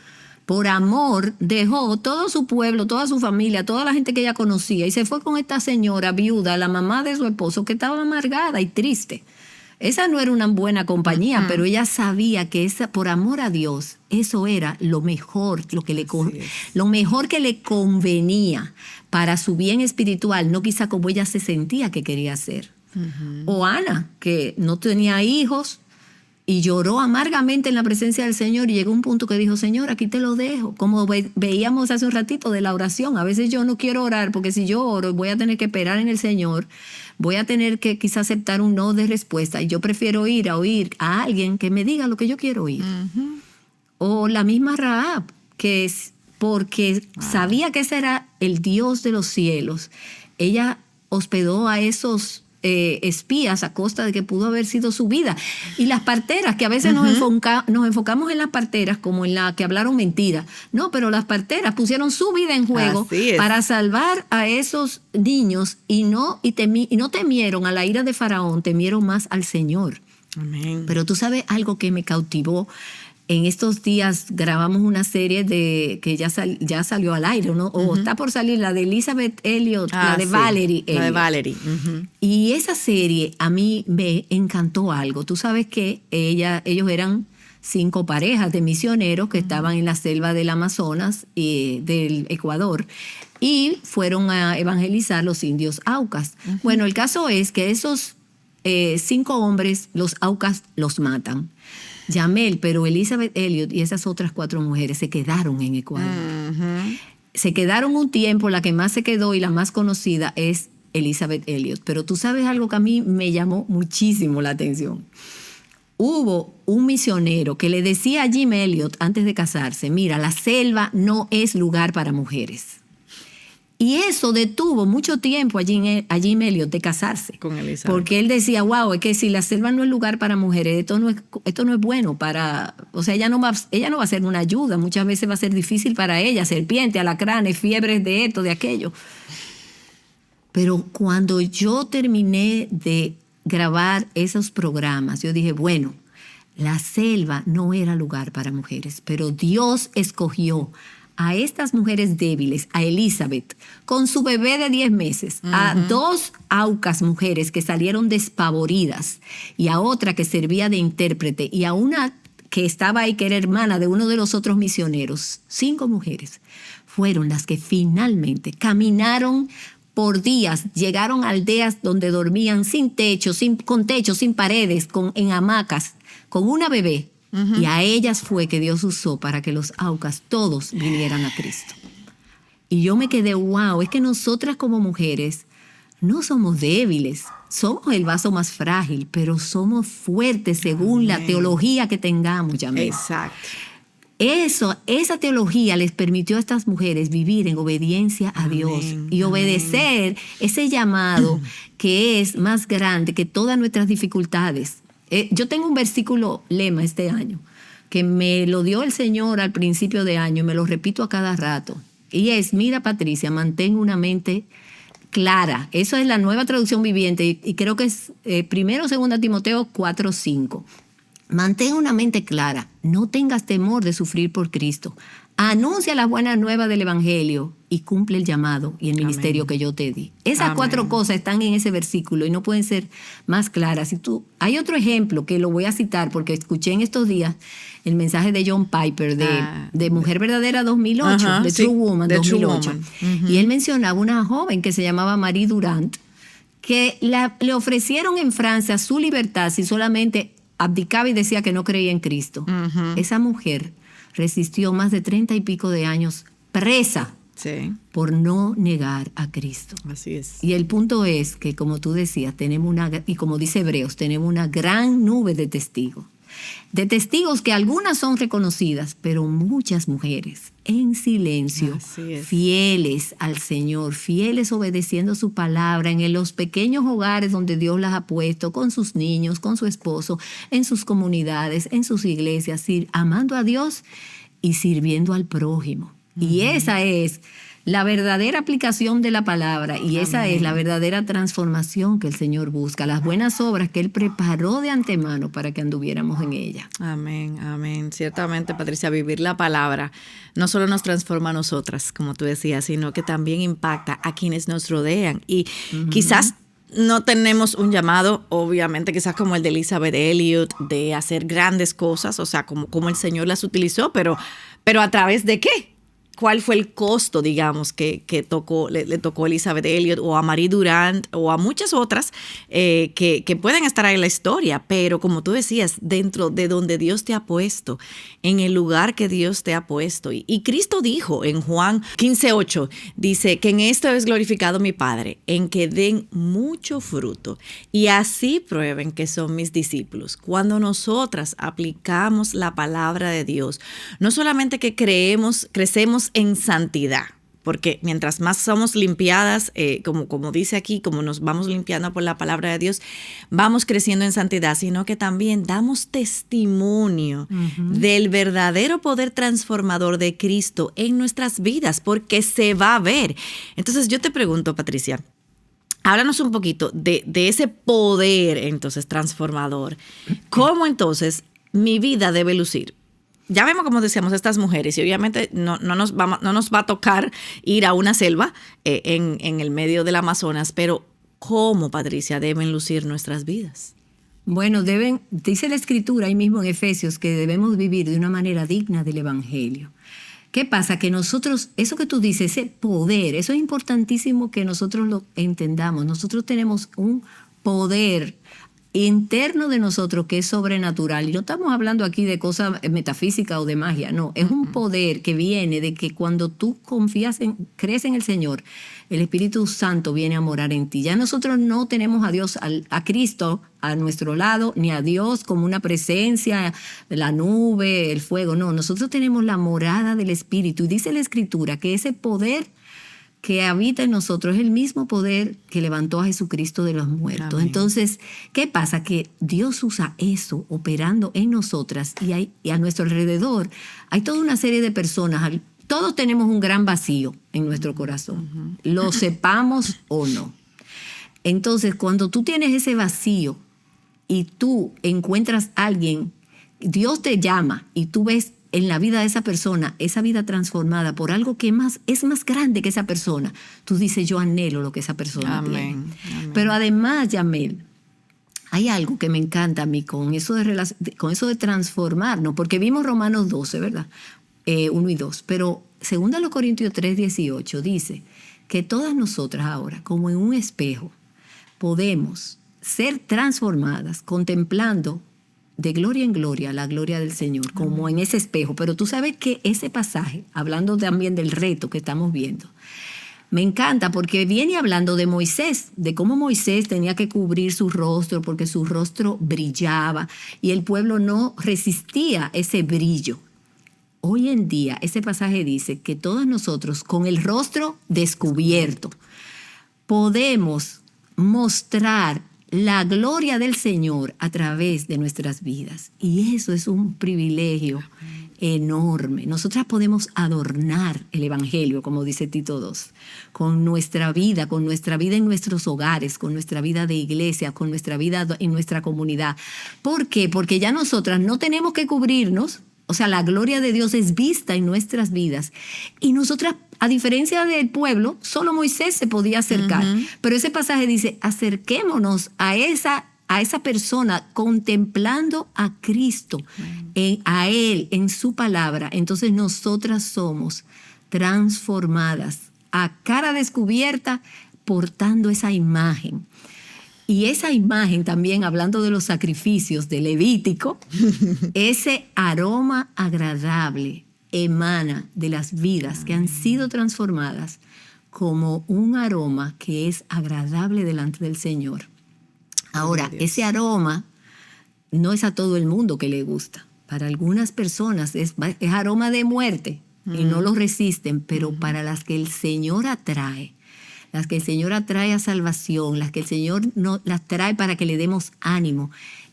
Por amor dejó todo su pueblo, toda su familia, toda la gente que ella conocía y se fue con esta señora viuda, la mamá de su esposo, que estaba amargada y triste. Esa no era una buena compañía, pero ella sabía que por amor a Dios, eso era lo mejor, lo mejor que le convenía para su bien espiritual, no quizá como ella se sentía que quería hacer. O Ana, que no tenía hijos y lloró amargamente en la presencia del Señor y llegó un punto que dijo, Señor, aquí te lo dejo. Como veíamos hace un ratito de la oración, a veces yo no quiero orar porque si yo oro voy a tener que esperar en el Señor, voy a tener que quizás aceptar un no de respuesta y yo prefiero ir a oír a alguien que me diga lo que yo quiero oír. O la misma Rahab, que es porque sabía que ese era el Dios de los cielos. Ella hospedó a esos espías a costa de que pudo haber sido su vida. Y las parteras, que a veces nos enfocamos en las parteras como en la que hablaron mentiras. No, pero las parteras pusieron su vida en juego para salvar a esos niños y no temieron a la ira de Faraón, temieron más al Señor. Amén. Pero tú sabes algo que me cautivó. En estos días grabamos una serie que ya salió al aire, ¿no? O está por salir, la de Elizabeth Elliot, la de Valerie Elliot. La de Valerie. Y esa serie a mí me encantó algo. Tú sabes que ellos eran 5 parejas de misioneros que estaban en la selva del Amazonas y del Ecuador y fueron a evangelizar los indios Aucas. Bueno, el caso es que esos 5 hombres, los Aucas los matan. Yamel, pero Elizabeth Elliot y esas otras 4 mujeres se quedaron en Ecuador. Se quedaron un tiempo, la que más se quedó y la más conocida es Elizabeth Elliot. Pero tú sabes algo que a mí me llamó muchísimo la atención. Hubo un misionero que le decía a Jim Elliot antes de casarse, mira, la selva no es lugar para mujeres. Y eso detuvo mucho tiempo a Jim Elliot de casarse. Con Elizabeth. Porque él decía, wow, es que si la selva no es lugar para mujeres, esto no es bueno para... O sea, ella no va a ser una ayuda. Muchas veces va a ser difícil para ella. Serpiente, alacranes, fiebres de esto, de aquello. Pero cuando yo terminé de grabar esos programas, yo dije, bueno, la selva no era lugar para mujeres, pero Dios escogió a estas mujeres débiles, a Elizabeth, con su bebé de 10 meses, a 2 Aucas mujeres que salieron despavoridas, y a otra que servía de intérprete, y a una que estaba ahí, que era hermana de uno de los otros misioneros. 5 mujeres fueron las que finalmente caminaron por días, llegaron a aldeas donde dormían sin techo, sin paredes, en hamacas, con una bebé. Y a ellas fue que Dios usó para que los Aucas todos vinieran a Cristo. Y yo me quedé, wow, es que nosotras como mujeres no somos débiles, somos el vaso más frágil, pero somos fuertes según la teología que tengamos, Yamel. Exacto. Esa teología les permitió a estas mujeres vivir en obediencia a Dios y obedecer ese llamado que es más grande que todas nuestras dificultades. Yo tengo un versículo lema este año que me lo dio el Señor al principio de año y me lo repito a cada rato. Y es, mira Patricia, mantén una mente clara. Eso es la Nueva Traducción Viviente y creo que es 1 o 2 Timoteo 4:5. Mantén una mente clara, no tengas temor de sufrir por Cristo. Anuncia las buenas nuevas del Evangelio y cumple el llamado y el ministerio que yo te di. Esas 4 cosas están en ese versículo y no pueden ser más claras. Hay otro ejemplo que lo voy a citar porque escuché en estos días el mensaje de John Piper de Mujer Verdadera 2008, de True Woman 2008. Y él mencionaba una joven que se llamaba Marie Durant que le ofrecieron en Francia su libertad si solamente abdicaba y decía que no creía en Cristo. Esa mujer resistió más de 30 y pico de años presa por no negar a Cristo. Así es. Y el punto es que, como tú decías, y como dice Hebreos, tenemos una gran nube de testigos. De testigos que algunas son reconocidas, pero muchas mujeres en silencio, fieles al Señor, fieles obedeciendo su palabra en los pequeños hogares donde Dios las ha puesto, con sus niños, con su esposo, en sus comunidades, en sus iglesias, amando a Dios y sirviendo al prójimo. Y esa es la verdadera aplicación de la palabra y esa es la verdadera transformación que el Señor busca, las buenas obras que Él preparó de antemano para que anduviéramos en ella. Amén, amén. Ciertamente, Patricia, vivir la palabra no solo nos transforma a nosotras, como tú decías, sino que también impacta a quienes nos rodean. Y quizás no tenemos un llamado, obviamente, quizás como el de Elizabeth Elliot, de hacer grandes cosas, o sea, como el Señor las utilizó, pero ¿a través de qué? ¿Cuál fue el costo, digamos, que le tocó a Elizabeth Elliot o a Marie Durant o a muchas otras que pueden estar ahí en la historia? Pero como tú decías, dentro de donde Dios te ha puesto, en el lugar que Dios te ha puesto. Y Cristo dijo en Juan 15:8, dice que en esto es glorificado mi Padre, en que den mucho fruto y así prueben que son mis discípulos. Cuando nosotras aplicamos la palabra de Dios, no solamente que crecemos en santidad, porque mientras más somos limpiadas, como dice aquí, como nos vamos limpiando por la palabra de Dios, vamos creciendo en santidad, sino que también damos testimonio del verdadero poder transformador de Cristo en nuestras vidas, porque se va a ver. Entonces yo te pregunto, Patricia, háblanos un poquito de ese poder entonces transformador. ¿Cómo entonces mi vida debe lucir? Ya vemos, como decíamos, estas mujeres y obviamente no nos va a tocar ir a una selva en el medio del Amazonas, pero ¿cómo, Patricia, deben lucir nuestras vidas? Bueno, dice la Escritura ahí mismo en Efesios que debemos vivir de una manera digna del Evangelio. ¿Qué pasa? Que nosotros, eso que tú dices, ese poder, eso es importantísimo que nosotros lo entendamos. Nosotros tenemos un poder interno de nosotros que es sobrenatural. Y no estamos hablando aquí de cosas metafísicas o de magia, no. Es un poder que viene de que cuando tú crees en el Señor, el Espíritu Santo viene a morar en ti. Ya nosotros no tenemos a Dios, a Cristo a nuestro lado, ni a Dios como una presencia, la nube, el fuego. No, nosotros tenemos la morada del Espíritu. Y dice la Escritura que ese poder que habita en nosotros es el mismo poder que levantó a Jesucristo de los muertos. Amén. Entonces, ¿qué pasa? Que Dios usa eso operando en nosotras y a nuestro alrededor hay toda una serie de personas. Todos tenemos un gran vacío en nuestro corazón, lo sepamos o no. Entonces, cuando tú tienes ese vacío y tú encuentras a alguien, Dios te llama y tú ves en la vida de esa persona, esa vida transformada por algo que es más grande que esa persona, tú dices, yo anhelo lo que esa persona tiene. Amén. Pero además, Yamel, hay algo que me encanta a mí con eso de transformarnos, porque vimos Romanos 12, ¿verdad? 1 y 2, pero 2 Corintios 3, 18 dice que todas nosotras ahora, como en un espejo, podemos ser transformadas contemplando de gloria en gloria la gloria del Señor, como en ese espejo. Pero tú sabes que ese pasaje, hablando también del reto que estamos viendo, me encanta porque viene hablando de Moisés, de cómo Moisés tenía que cubrir su rostro porque su rostro brillaba y el pueblo no resistía ese brillo. Hoy en día ese pasaje dice que todos nosotros con el rostro descubierto podemos mostrar la gloria del Señor a través de nuestras vidas. Y eso es un privilegio enorme. Nosotras podemos adornar el Evangelio, como dice Tito 2, con nuestra vida en nuestros hogares, con nuestra vida de iglesia, con nuestra vida en nuestra comunidad. ¿Por qué? Porque ya nosotras no tenemos que cubrirnos. O sea, la gloria de Dios es vista en nuestras vidas. Y nosotras, a diferencia del pueblo, solo Moisés se podía acercar. Pero ese pasaje dice, acerquémonos a esa persona contemplando a Cristo, a Él, en su palabra. Entonces nosotras somos transformadas a cara descubierta portando esa imagen. Y esa imagen también, hablando de los sacrificios de Levítico, ese aroma agradable emana de las vidas que han sido transformadas como un aroma que es agradable delante del Señor. Ahora, ese aroma no es a todo el mundo que le gusta. Para algunas personas es aroma de muerte y no lo resisten, pero para las que el Señor atrae, las que el Señor atrae a salvación, las que el Señor las trae para que le demos ánimo,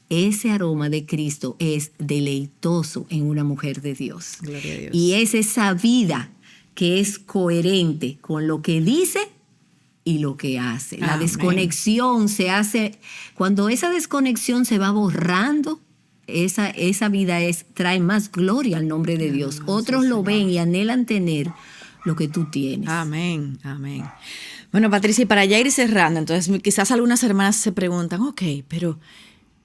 ese aroma de Cristo es deleitoso en una mujer de Dios. Gloria a Dios. Y es esa vida que es coherente con lo que dice y lo que hace. La desconexión se hace, cuando esa desconexión se va borrando, esa vida trae más gloria al nombre de Dios. Otros lo ven y anhelan tener lo que tú tienes. Amén, amén. Bueno, Patricia, y para ya ir cerrando, entonces quizás algunas hermanas se preguntan, ok, pero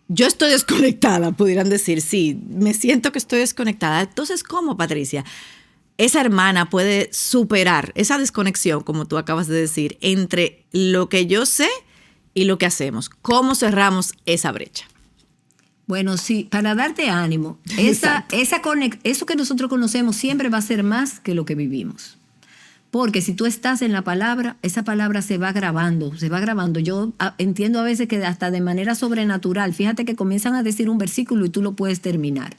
yo estoy desconectada, pudieran decir, sí, me siento que estoy desconectada. Entonces, ¿cómo, Patricia, esa hermana puede superar esa desconexión, como tú acabas de decir, entre lo que yo sé y lo que hacemos? ¿Cómo cerramos esa brecha? Bueno, sí, para darte ánimo, eso que nosotros conocemos siempre va a ser más que lo que vivimos. Porque si tú estás en la palabra, esa palabra se va grabando. Yo entiendo a veces que hasta de manera sobrenatural, fíjate que comienzan a decir un versículo y tú lo puedes terminar.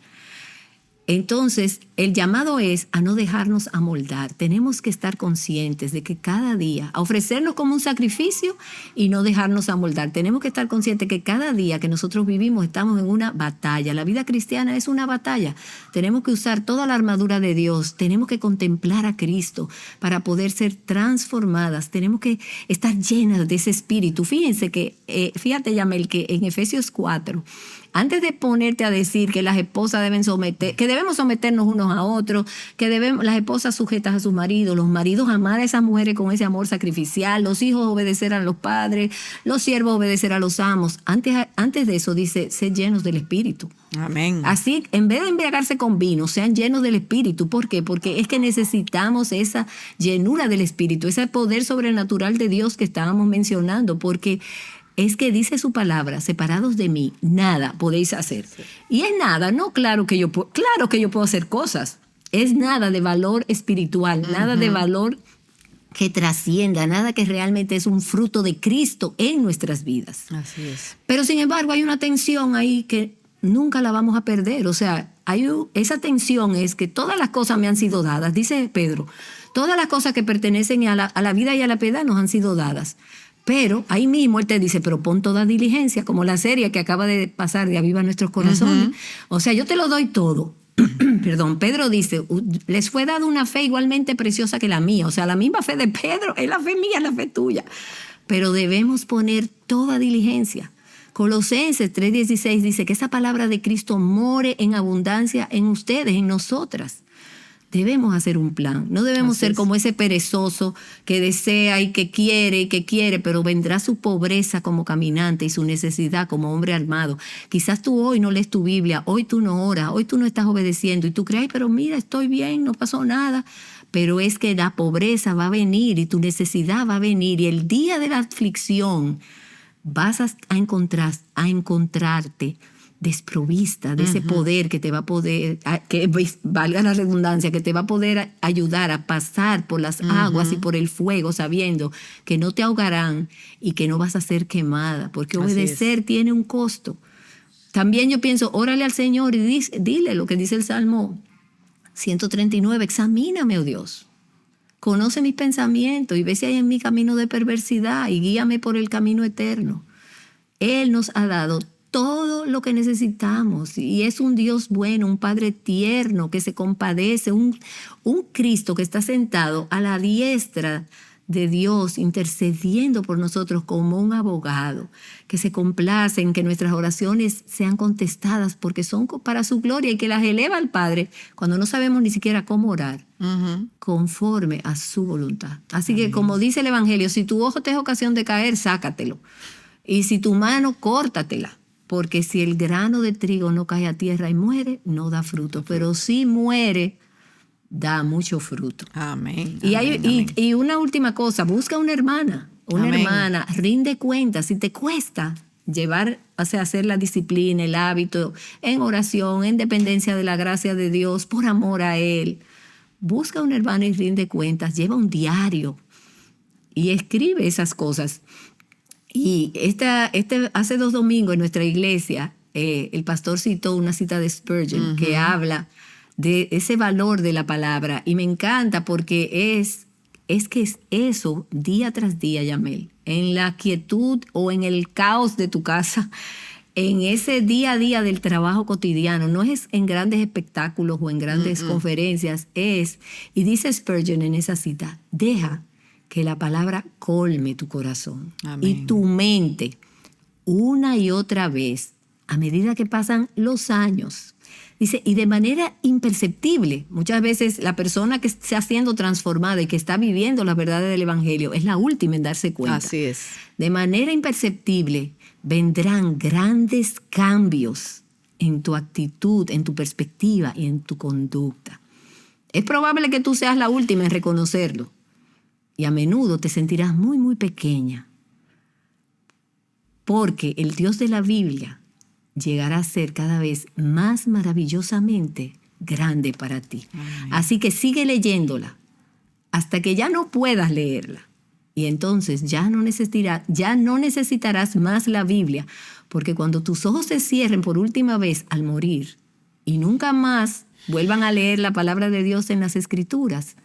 Entonces, el llamado es a no dejarnos amoldar. Tenemos que estar conscientes de que cada día, a ofrecernos como un sacrificio y no dejarnos amoldar. Tenemos que estar conscientes que cada día que nosotros vivimos estamos en una batalla. La vida cristiana es una batalla. Tenemos que usar toda la armadura de Dios. Tenemos que contemplar a Cristo para poder ser transformadas. Tenemos que estar llenas de ese espíritu. Fíjate, Yamel, que en Efesios 4, antes de ponerte a decir que las esposas deben que debemos someternos unos a otros, las esposas sujetas a sus maridos, los maridos amar a esas mujeres con ese amor sacrificial, los hijos obedecer a los padres, los siervos obedecer a los amos. Antes de eso dice, sed llenos del Espíritu. Amén. Así, en vez de embriagarse con vino, sean llenos del Espíritu. ¿Por qué? Porque es que necesitamos esa llenura del Espíritu, ese poder sobrenatural de Dios que estábamos mencionando, porque es que dice su palabra, separados de mí, nada podéis hacer. Sí. Y es nada, no claro que yo puedo hacer cosas, es nada de valor espiritual, nada de valor que trascienda, nada que realmente es un fruto de Cristo en nuestras vidas. Así es. Pero sin embargo hay una tensión ahí que nunca la vamos a perder. O sea, esa tensión es que todas las cosas me han sido dadas, dice Pedro, todas las cosas que pertenecen a la vida y a la piedad nos han sido dadas. Pero ahí mismo él te dice, pero pon toda diligencia, como la serie que acaba de pasar de Aviva Nuestros Corazones. O sea, yo te lo doy todo. Perdón, Pedro dice, les fue dada una fe igualmente preciosa que la mía. O sea, la misma fe de Pedro es la fe mía, es la fe tuya. Pero debemos poner toda diligencia. Colosenses 3:16 dice que esa palabra de Cristo more en abundancia en ustedes, en nosotras. Debemos hacer un plan. No debemos ser como ese perezoso que desea y que quiere, pero vendrá su pobreza como caminante y su necesidad como hombre armado. Quizás tú hoy no lees tu Biblia, hoy tú no oras, hoy tú no estás obedeciendo y tú crees, pero mira, estoy bien, no pasó nada. Pero es que la pobreza va a venir y tu necesidad va a venir y el día de la aflicción vas a encontrarte desprovista de ese poder que te va a poder, que valga la redundancia, que te va a poder ayudar a pasar por las aguas y por el fuego, sabiendo que no te ahogarán y que no vas a ser quemada, porque obedecer tiene un costo. También yo pienso, órale al Señor y dile lo que dice el Salmo 139, examíname, oh Dios. Conoce mis pensamientos y ve si hay en mí camino de perversidad y guíame por el camino eterno. Él nos ha dado todo lo que necesitamos y es un Dios bueno, un Padre tierno que se compadece, un Cristo que está sentado a la diestra de Dios intercediendo por nosotros como un abogado, que se complace en que nuestras oraciones sean contestadas porque son para su gloria y que las eleva al Padre cuando no sabemos ni siquiera cómo orar, conforme a su voluntad. Así que como dice el Evangelio, si tu ojo te es ocasión de caer, sácatelo. Y si tu mano, córtatela. Porque si el grano de trigo no cae a tierra y muere, no da fruto. Pero si muere, da mucho fruto. Amén. Y una última cosa, busca una hermana. Hermana, rinde cuentas. Si te cuesta hacer la disciplina, el hábito, en oración, en dependencia de la gracia de Dios, por amor a Él, busca una hermana y rinde cuentas. Lleva un diario y escribe esas cosas. Y hace 2 domingos en nuestra iglesia, el pastor citó una cita de Spurgeon que habla de ese valor de la palabra. Y me encanta porque es que es eso día tras día, Yamel, en la quietud o en el caos de tu casa, en ese día a día del trabajo cotidiano. No es en grandes espectáculos o en grandes conferencias, y dice Spurgeon en esa cita, deja que la palabra colme tu corazón. Amén. Y tu mente una y otra vez, a medida que pasan los años. Dice, y de manera imperceptible, muchas veces la persona que está siendo transformada y que está viviendo las verdades del Evangelio es la última en darse cuenta. Así es. De manera imperceptible vendrán grandes cambios en tu actitud, en tu perspectiva y en tu conducta. Es probable que tú seas la última en reconocerlo. Y a menudo te sentirás muy, muy pequeña. Porque el Dios de la Biblia llegará a ser cada vez más maravillosamente grande para ti. Amén. Así que sigue leyéndola hasta que ya no puedas leerla. Y entonces ya no necesitarás más la Biblia. Porque cuando tus ojos se cierren por última vez al morir y nunca más vuelvan a leer la palabra de Dios en las Escrituras,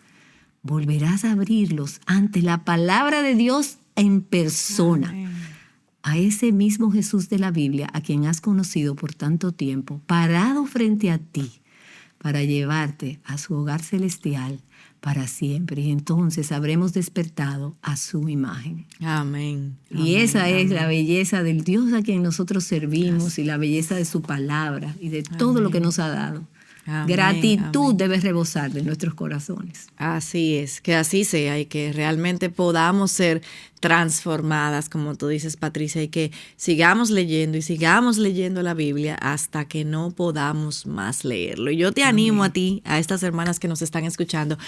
volverás a abrirlos ante la palabra de Dios en persona. Amén. A ese mismo Jesús de la Biblia, a quien has conocido por tanto tiempo, parado frente a ti para llevarte a su hogar celestial, para siempre. Y entonces habremos despertado a su imagen. Amén. Y esa es la belleza del Dios a quien nosotros servimos y la belleza de su palabra y de todo lo que nos ha dado. Amén, Gratitud amén. debe rebosar de nuestros corazones. Así es, que así sea y que realmente podamos ser transformadas, como tú dices, Patricia, y que sigamos leyendo y sigamos leyendo la Biblia hasta que no podamos más leerlo. Y yo te animo a ti, a estas hermanas que nos están escuchando,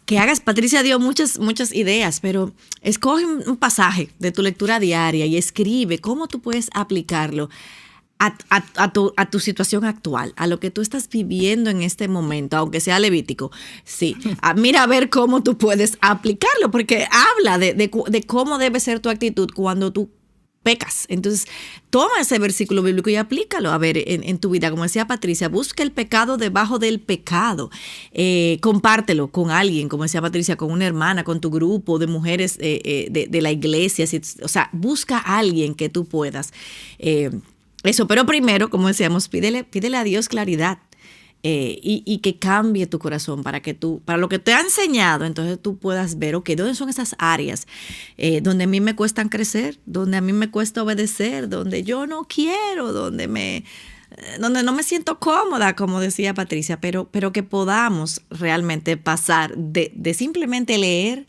que hagas, Patricia dio muchas ideas, pero escoge un pasaje de tu lectura diaria y escribe cómo tú puedes aplicarlo a tu situación actual, a lo que tú estás viviendo en este momento, aunque sea levítico. Sí, mira a ver cómo tú puedes aplicarlo, porque habla de cómo debe ser tu actitud cuando tú pecas. Entonces, toma ese versículo bíblico y aplícalo, a ver, en tu vida. Como decía Patricia, busca el pecado debajo del pecado. Compártelo con alguien, como decía Patricia, con una hermana, con tu grupo de mujeres de la iglesia. O sea, busca a alguien que tú puedas. Eso, pero primero, como decíamos, pídele a Dios claridad y que cambie tu corazón para lo que te ha enseñado, entonces tú puedas ver, ok, ¿dónde son esas áreas donde a mí me cuestan crecer, donde a mí me cuesta obedecer, donde yo no quiero, donde no me siento cómoda, como decía Patricia, pero que podamos realmente pasar de simplemente leer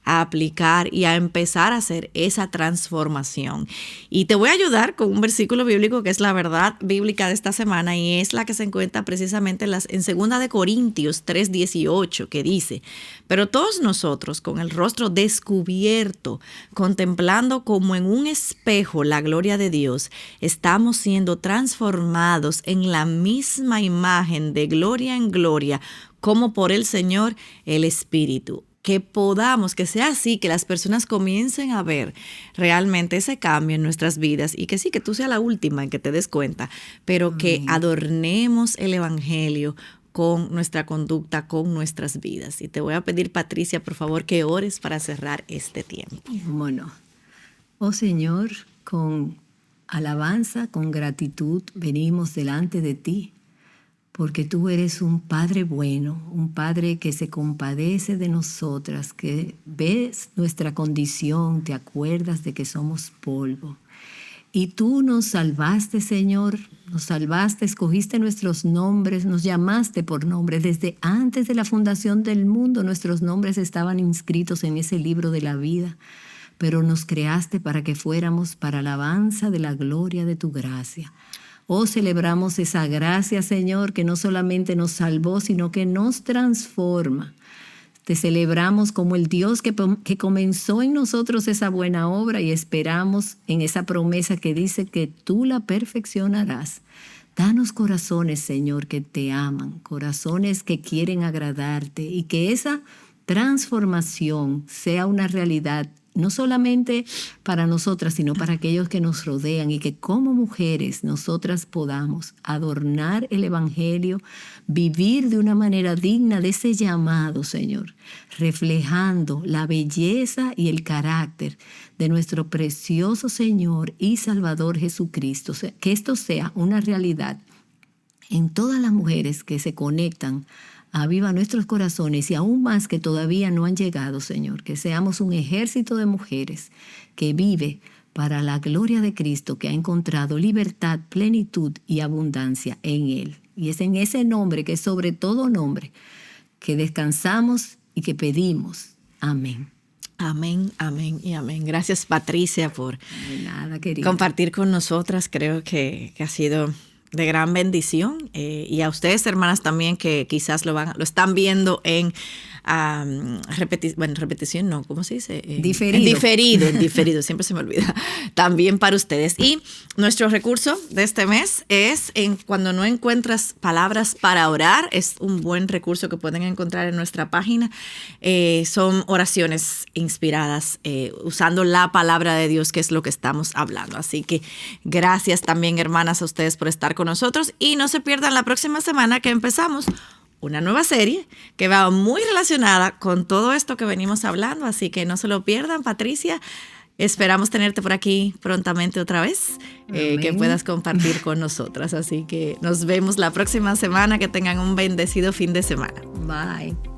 a aplicar y a empezar a hacer esa transformación. Y te voy a ayudar con un versículo bíblico que es la verdad bíblica de esta semana y es la que se encuentra precisamente en 2 de Corintios 3:18, que dice: pero todos nosotros con el rostro descubierto, contemplando como en un espejo la gloria de Dios, estamos siendo transformados en la misma imagen de gloria en gloria, como por el Señor el Espíritu. Que podamos, que sea así, que las personas comiencen a ver realmente ese cambio en nuestras vidas y que sí, que tú seas la última en que te des cuenta, pero que adornemos el evangelio con nuestra conducta, con nuestras vidas. Y te voy a pedir, Patricia, por favor, que ores para cerrar este tiempo. Bueno, oh Señor, con alabanza, con gratitud, venimos delante de ti. Porque tú eres un Padre bueno, un Padre que se compadece de nosotras, que ves nuestra condición, te acuerdas de que somos polvo. Y tú nos salvaste, Señor, nos salvaste, escogiste nuestros nombres, nos llamaste por nombre. Desde antes de la fundación del mundo, nuestros nombres estaban inscritos en ese libro de la vida, pero nos creaste para que fuéramos para alabanza de la gloria de tu gracia. Oh, celebramos esa gracia, Señor, que no solamente nos salvó, sino que nos transforma. Te celebramos como el Dios que comenzó en nosotros esa buena obra y esperamos en esa promesa que dice que tú la perfeccionarás. Danos corazones, Señor, que te aman, corazones que quieren agradarte y que esa transformación sea una realidad no solamente para nosotras, sino para aquellos que nos rodean y que como mujeres nosotras podamos adornar el evangelio, vivir de una manera digna de ese llamado, Señor, reflejando la belleza y el carácter de nuestro precioso Señor y Salvador Jesucristo. Que esto sea una realidad en todas las mujeres que se conectan. Aviva nuestros corazones y aún más que todavía no han llegado, Señor, que seamos un ejército de mujeres que vive para la gloria de Cristo, que ha encontrado libertad, plenitud y abundancia en Él. Y es en ese nombre, que es sobre todo nombre, que descansamos y que pedimos. Amén. Amén, amén y amén. Gracias, Patricia, por compartir con nosotras. Creo que ha sido de gran bendición, y a ustedes, hermanas, también, que quizás lo están viendo en repetición, no, ¿cómo se dice? En diferido, siempre se me olvida. También para ustedes. Y nuestro recurso de este mes es cuando no encuentras palabras para orar, es un buen recurso que pueden encontrar en nuestra página. Son oraciones inspiradas usando la palabra de Dios, que es lo que estamos hablando. Así que gracias también, hermanas, a ustedes por estar con nosotros y no se pierdan la próxima semana que empezamos una nueva serie que va muy relacionada con todo esto que venimos hablando, así que no se lo pierdan. Patricia, esperamos tenerte por aquí prontamente otra vez, que puedas compartir con nosotras, así que nos vemos la próxima semana, que tengan un bendecido fin de semana. Bye.